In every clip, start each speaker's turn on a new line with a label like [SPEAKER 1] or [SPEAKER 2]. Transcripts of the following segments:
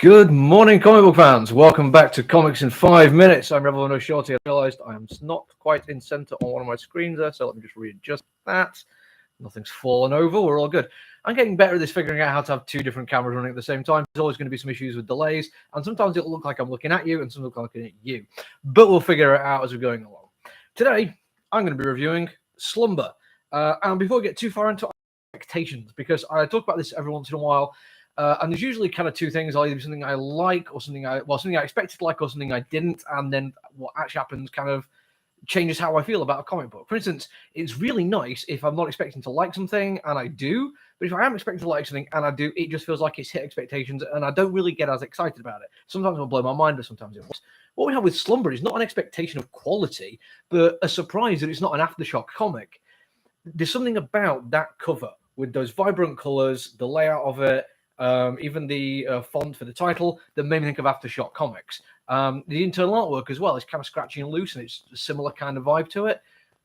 [SPEAKER 1] Good morning, comic book fans. Welcome back to Comics in 5 Minutes. I'm Rebel No Shorty. I realised I'm not quite in centre on one of my screens there, so let me just readjust that. Nothing's fallen over. We're all good. I'm getting better at this, figuring out how to have two different cameras running at the same time. There's always going to be some issues with delays, and sometimes it'll look like I'm looking at you, and sometimes I'm looking at you. But we'll figure it out as we're going along. Today, I'm going to be reviewing Slumber. And before we get too far into expectations, because I talk about this every once in a while, and there's usually kind of two things: either something I like, or something I expected to like, or something I didn't. And then what actually happens kind of changes how I feel about a comic book. For instance, it's really nice if I'm not expecting to like something and I do, but if I am expecting to like something and I do, it just feels like it's hit expectations and I don't really get as excited about it. Sometimes it'll blow my mind, but sometimes it won't. What we have with Slumber is not an expectation of quality, but a surprise that it's not an aftershock comic. There's something about that cover with those vibrant colors, the layout of it, even the font for the title, that made me think of Aftershock Comics. The internal artwork as well is kind of scratchy and loose, and it's a similar kind of vibe to it.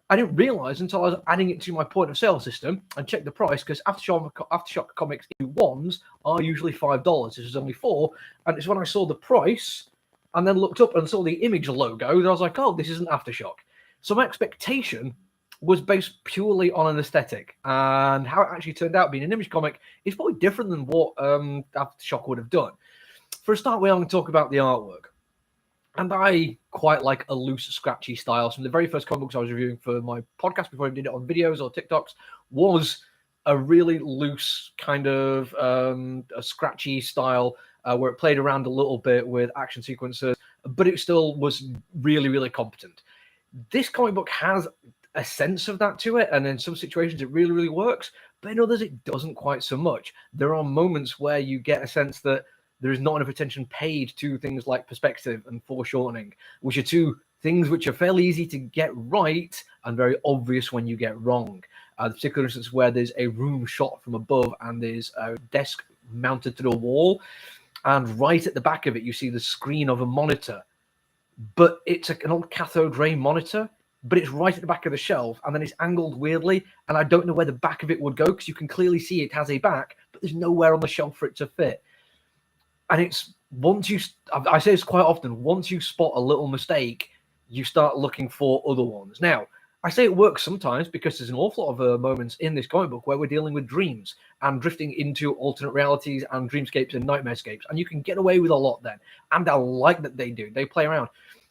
[SPEAKER 1] I didn't realize until I was adding it to my point of sale system and checked the price, because Aftershock Comics ones are usually $5. This is only $4, and it's when I saw the price and then looked up and saw the image logo that I was like, oh, this isn't Aftershock. So my expectation was based purely on an aesthetic, and how it actually turned out being an image comic is probably different than what Aftershock would have done. For a start, we're going to talk about the artwork. And I quite like a loose, scratchy style. Some of the very first comic books I was reviewing for my podcast before I did it on videos or TikToks was a really loose kind of a scratchy style where it played around a little bit with action sequences, but it still was really, really competent. This comic book has a sense of that to it, and in some situations it really, really works, but in others it doesn't quite so much. There are moments where you get a sense that there is not enough attention paid to things like perspective and foreshortening, which are two things which are fairly easy to get right and very obvious when you get wrong. The particular instance where there's a room shot from above and there's a desk mounted to the wall, and right at the back of it you see the screen of a monitor, but it's an old cathode ray monitor, but it's right at the back of the shelf, and then it's angled weirdly, and I don't know where the back of it would go, because you can clearly see it has a back, but there's nowhere on the shelf for it to fit. And it's I say this quite often, once you spot a little mistake, you start looking for other ones. Now, I say it works sometimes because there's an awful lot of moments in this comic book where we're dealing with dreams and drifting into alternate realities and dreamscapes and nightmarescapes, and you can get away with a lot then. And I like that they do. They play around.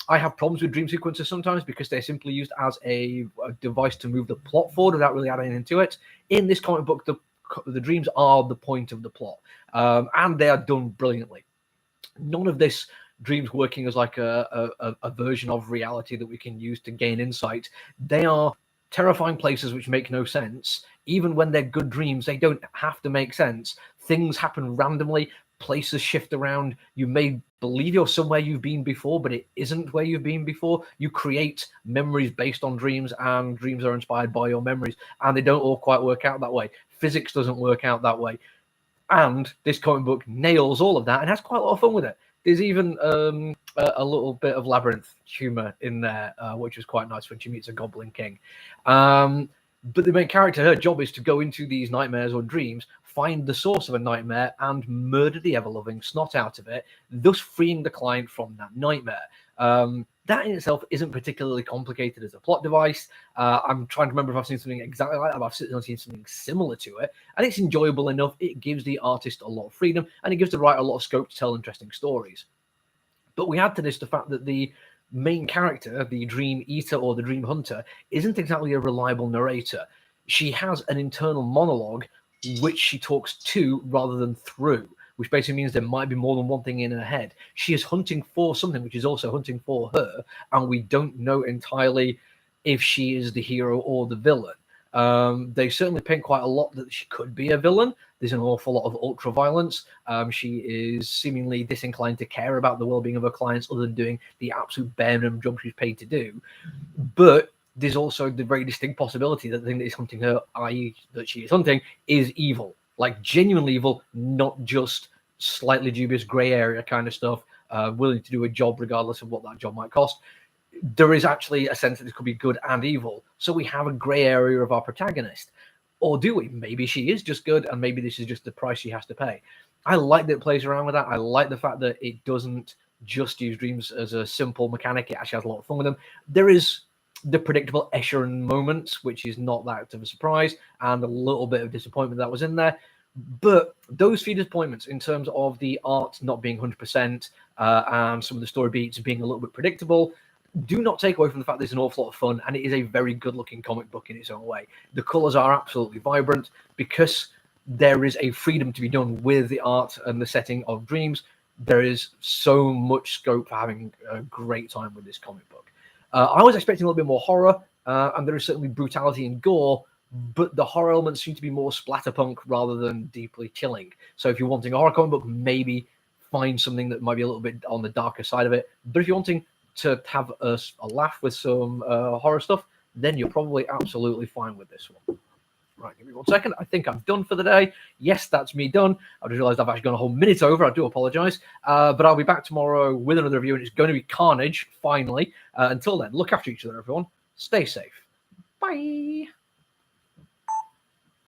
[SPEAKER 1] I have problems with dream sequences sometimes because they're simply used as a device to move the plot forward without really adding into it. In this comic book, the dreams are the point of the plot, and they are done brilliantly. None of this dreams working as like a version of reality that we can use to gain insight. They are terrifying places which make no sense. Even when they're good dreams, they don't have to make sense. Things happen randomly. Places shift around. You may believe you're somewhere you've been before, but it isn't where you've been before. You create memories based on dreams, and dreams are inspired by your memories, and they don't all quite work out that way. Physics doesn't work out that way. And this comic book nails all of that and has quite a lot of fun with it. There's even a little bit of labyrinth humor in there, which is quite nice when she meets a goblin king. But the main character, her job is to go into these nightmares or dreams, find the source of a nightmare, and murder the ever-loving snot out of it, thus freeing the client from that nightmare. That in itself isn't particularly complicated as a plot device. I'm trying to remember if I've seen something exactly like that, but I've certainly seen something similar to it, and it's enjoyable enough. It gives the artist a lot of freedom, and it gives the writer a lot of scope to tell interesting stories. But we add to this the fact that the main character, the Dream Eater or the Dream Hunter, isn't exactly a reliable narrator. She has an internal monologue which she talks to rather than through, which basically means there might be more than one thing in her head. She is hunting for something which is also hunting for her, and we don't know entirely if she is the hero or the villain. They certainly paint quite a lot that she could be a villain. There's an awful lot of ultra violence. She is seemingly disinclined to care about the well-being of her clients other than doing the absolute bare minimum job she's paid to do. But there's also the very distinct possibility that the thing that is hunting her, i.e. that she is hunting, is evil. Like genuinely evil, not just slightly dubious gray area kind of stuff, willing to do a job regardless of what that job might cost. There is actually a sense that this could be good and evil. So we have a gray area of our protagonist. Or do we? Maybe she is just good, and maybe this is just the price she has to pay. I like that it plays around with that. I like the fact that it doesn't just use dreams as a simple mechanic. It actually has a lot of fun with them. There is the predictable Escher moments, which is not that of a surprise, and a little bit of disappointment that was in there. But those few disappointments in terms of the art not being 100% and some of the story beats being a little bit predictable do not take away from the fact that it's an awful lot of fun, and it is a very good-looking comic book in its own way. The colors are absolutely vibrant because there is a freedom to be done with the art and the setting of dreams. There is so much scope for having a great time with this comic book. I was expecting a little bit more horror, and there is certainly brutality and gore, but the horror elements seem to be more splatterpunk rather than deeply chilling. So if you're wanting a horror comic book, maybe find something that might be a little bit on the darker side of it. But if you're wanting to have a laugh with some horror stuff, then you're probably absolutely fine with this one. Right, give me 1 second. I think I'm done for the day. Yes, that's me done. I just realized I've actually gone a whole minute over. I do apologize. But I'll be back tomorrow with another review, and it's going to be Carnage, finally. Until then, look after each other, everyone. Stay safe. Bye.